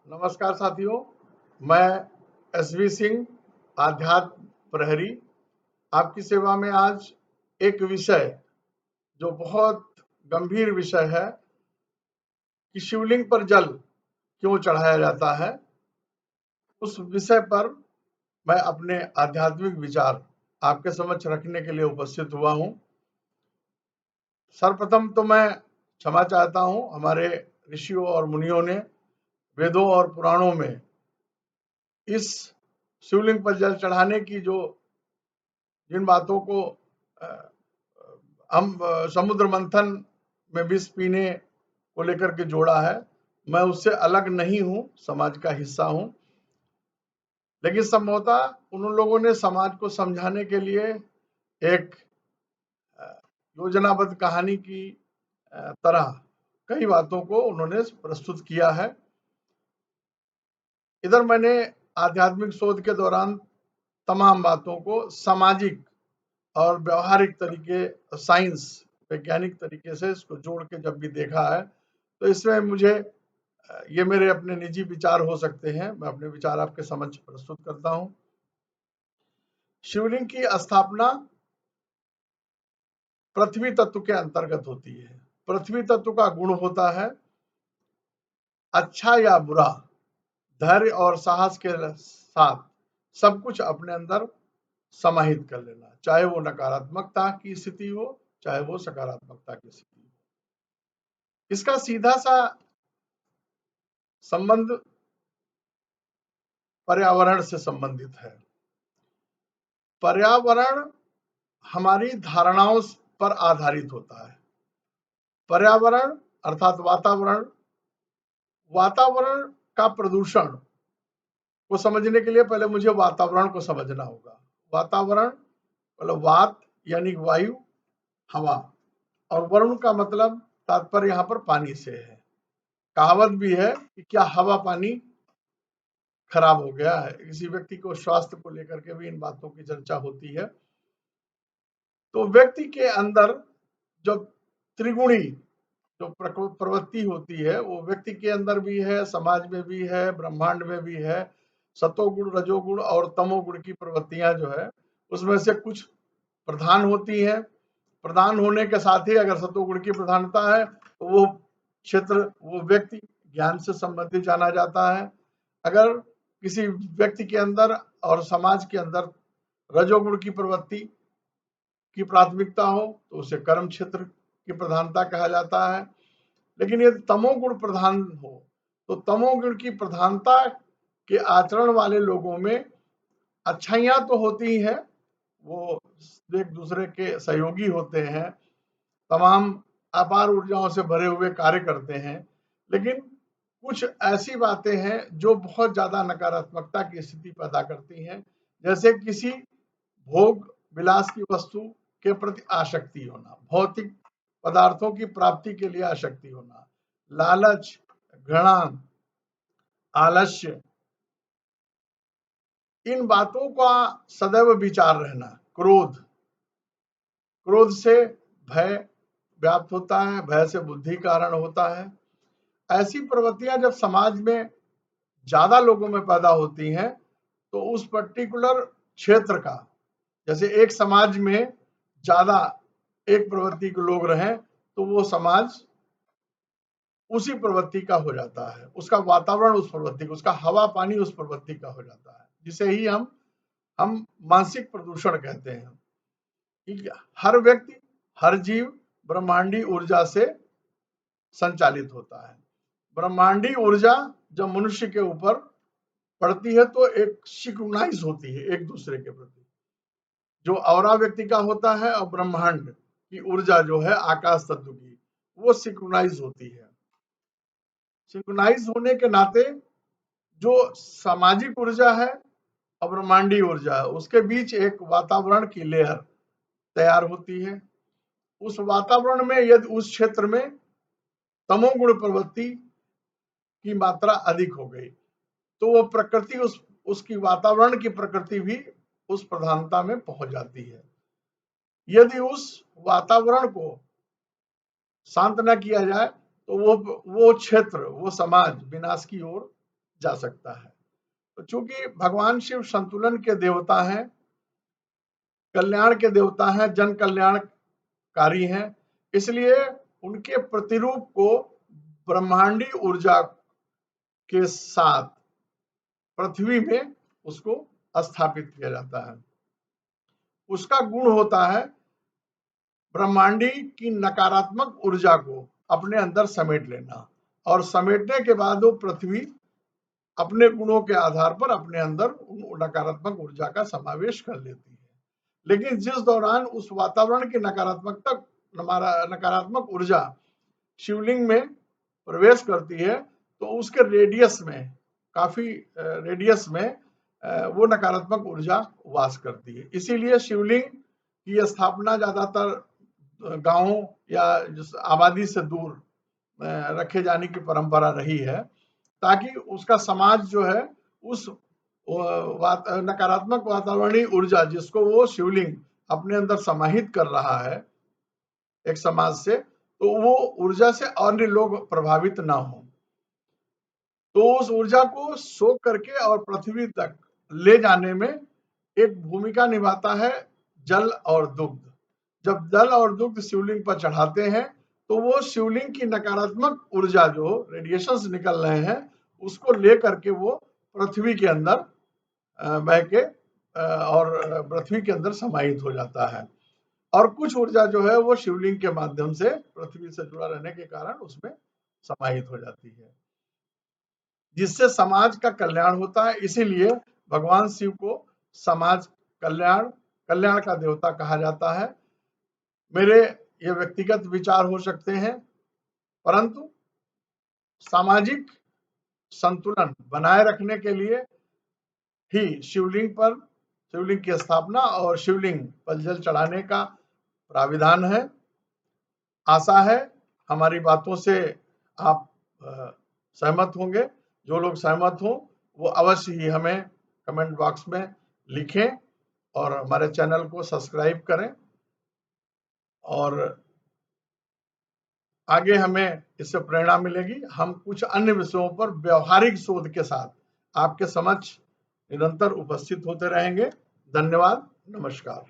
नमस्कार साथियों, मैं एसवी सिंह, आध्यात्म प्रहरी, आपकी सेवा में आज एक विषय जो बहुत गंभीर विषय है कि शिवलिंग पर जल क्यों चढ़ाया जाता है, उस विषय पर मैं अपने आध्यात्मिक विचार आपके समक्ष रखने के लिए उपस्थित हुआ हूं। सर्वप्रथम तो मैं क्षमा चाहता हूं, हमारे ऋषियों और मुनियों ने वेदों और पुराणों में इस शिवलिंग पर जल चढ़ाने की जिन बातों को हम समुद्र मंथन में विष पीने को लेकर के जोड़ा है, मैं उससे अलग नहीं हूं, समाज का हिस्सा हूं। लेकिन संभवतः उन लोगों ने समाज को समझाने के लिए एक योजनाबद्ध कहानी की तरह कई बातों को उन्होंने प्रस्तुत किया है। इधर मैंने आध्यात्मिक शोध के दौरान तमाम बातों को सामाजिक और व्यवहारिक तरीके, साइंस, वैज्ञानिक तरीके से इसको जोड़ के जब भी देखा है, तो इसमें मुझे ये मेरे अपने निजी विचार हो सकते हैं, मैं अपने विचार आपके समक्ष प्रस्तुत करता हूं। शिवलिंग की स्थापना पृथ्वी तत्व के अंतर्गत होती है। पृथ्वी तत्व का गुण होता है अच्छा या बुरा, धैर्य और साहस के साथ सब कुछ अपने अंदर समाहित कर लेना, चाहे वो नकारात्मकता की स्थिति हो, चाहे वो सकारात्मकता की स्थिति हो। इसका सीधा सा संबंध पर्यावरण से संबंधित है। पर्यावरण हमारी धारणाओं पर आधारित होता है। पर्यावरण अर्थात वातावरण, वातावरण का प्रदूषण को समझने के लिए पहले मुझे वातावरण को समझना होगा। वातावरण मतलब वात यानी वायु, हवा, और वरुण का मतलब तात्पर्य यहाँ पर पानी से है। कहावत भी है कि क्या हवा पानी खराब हो गया है। किसी व्यक्ति को स्वास्थ्य को लेकर के भी इन बातों की चर्चा होती है। तो व्यक्ति के अंदर जब त्रिगुणी जो प्रवृत्ति होती है, वो व्यक्ति के अंदर भी है, समाज में भी है, ब्रह्मांड में भी है। सतोगुण, रजोगुण और तमोगुण की प्रवृत्तियां जो है, उसमें से कुछ प्रधान होती है। प्रधान होने के साथ ही अगर सतोगुण की प्रधानता है तो वो क्षेत्र, वो व्यक्ति ज्ञान से संबंधित जाना जाता है। अगर किसी व्यक्ति के अंदर और समाज के अंदर रजोगुण की प्रवृत्ति की प्राथमिकता हो तो उसे कर्म क्षेत्र की प्रधानता कहा जाता है। लेकिन यदि तमोगुण प्रधान हो तो तमोगुण की प्रधानता के आचरण वाले लोगों में अच्छाइयां तो होती ही है, वो एक दूसरे के सहयोगी होते हैं, तमाम अपार ऊर्जाओं से भरे हुए कार्य करते हैं। लेकिन कुछ ऐसी बातें हैं जो बहुत ज्यादा नकारात्मकता की स्थिति पैदा करती हैं, जैसे किसी भोग विलास की वस्तु के प्रति आसक्ति होना, भौतिक पदार्थों की प्राप्ति के लिए आसक्ति होना, लालच, घृणा, आलस्य, इन बातों का सदैव विचार रहना, क्रोध, क्रोध से भय व्याप्त होता है, भय से बुद्धि कारण होता है। ऐसी प्रवृत्तियां जब समाज में ज्यादा लोगों में पैदा होती हैं तो उस पर्टिकुलर क्षेत्र का, जैसे एक समाज में ज्यादा एक प्रवृत्ति के लोग रहें तो वो समाज उसी प्रवृत्ति का हो जाता है, उसका वातावरण उस प्रवृत्ति का, उसका हवा पानी उस प्रवृत्ति का हो जाता है, जिसे ही हम मानसिक प्रदूषण कहते हैं। ठीक है, हर व्यक्ति, हर जीव ब्रह्मांडी ऊर्जा से संचालित होता है। ब्रह्मांडी ऊर्जा जब मनुष्य के ऊपर पड़ती है तो एक सिंक्रोनाइज होती है एक दूसरे के प्रति। जो औरा व्यक्ति का होता है और ब्रह्मांड की ऊर्जा जो है आकाश तत्व की, वो सिंक्रोनाइज होती है। सिंक्रोनाइज होने के नाते जो सामाजिक ऊर्जा है और ब्रह्मांडी ऊर्जा है, उसके बीच एक वातावरण की लेयर तैयार होती है। उस वातावरण में यदि उस क्षेत्र में तमोगुण प्रवृत्ति की मात्रा अधिक हो गई तो वो प्रकृति, उसकी वातावरण की प्रकृति भी उस प्रधानता में पहुंच जाती है। यदि उस वातावरण को शांत न किया जाए तो वो क्षेत्र, वो समाज विनाश की ओर जा सकता है। तो चूंकि भगवान शिव संतुलन के देवता हैं, कल्याण के देवता हैं, जन कल्याणकारी हैं, इसलिए उनके प्रतिरूप को ब्रह्मांडी ऊर्जा के साथ पृथ्वी में उसको स्थापित किया जाता है। उसका गुण होता है ब्रह्मांडी की नकारात्मक ऊर्जा को अपने अंदर समेट लेना, और समेटने के बाद वो पृथ्वी अपने गुणों के आधार पर अपने अंदर नकारात्मक ऊर्जा का समावेश कर लेती है। लेकिन जिस दौरान उस वातावरण की नकारात्मक ऊर्जा शिवलिंग में प्रवेश करती है, तो उसके रेडियस में, काफी रेडियस में वो नकारात्मक ऊर्जा वास करती है। इसीलिए शिवलिंग की स्थापना ज्यादातर गांवों या आबादी से दूर रखे जाने की परंपरा रही है, ताकि उसका समाज जो है उस नकारात्मक वातावरणीय ऊर्जा जिसको वो शिवलिंग अपने अंदर समाहित कर रहा है एक समाज से, तो वो ऊर्जा से अन्य लोग प्रभावित ना हो। तो उस ऊर्जा को सोख करके और पृथ्वी तक ले जाने में एक भूमिका निभाता है जल और दुग्ध। जब जल और दुग्ध शिवलिंग पर चढ़ाते हैं, तो वो शिवलिंग की नकारात्मक ऊर्जा जो रेडिएशंस निकल रहे हैं उसको ले करके वो पृथ्वी के अंदर बह के और पृथ्वी के अंदर समाहित हो जाता है, और कुछ ऊर्जा जो है वो शिवलिंग के माध्यम से पृथ्वी से जुड़ा रहने के कारण उसमें समाहित हो जाती है, जिससे समाज का कल्याण होता है। इसीलिए भगवान शिव को समाज कल्याण का देवता कहा जाता है। मेरे ये व्यक्तिगत विचार हो सकते हैं, परंतु सामाजिक संतुलन बनाए रखने के लिए ही शिवलिंग की स्थापना और शिवलिंग पर जल चढ़ाने का प्राविधान है। आशा है हमारी बातों से आप सहमत होंगे। जो लोग सहमत हों वो अवश्य ही हमें कमेंट बॉक्स में लिखें और हमारे चैनल को सब्सक्राइब करें, और आगे हमें इससे प्रेरणा मिलेगी। हम कुछ अन्य विषयों पर व्यवहारिक शोध के साथ आपके समक्ष निरंतर उपस्थित होते रहेंगे। धन्यवाद, नमस्कार।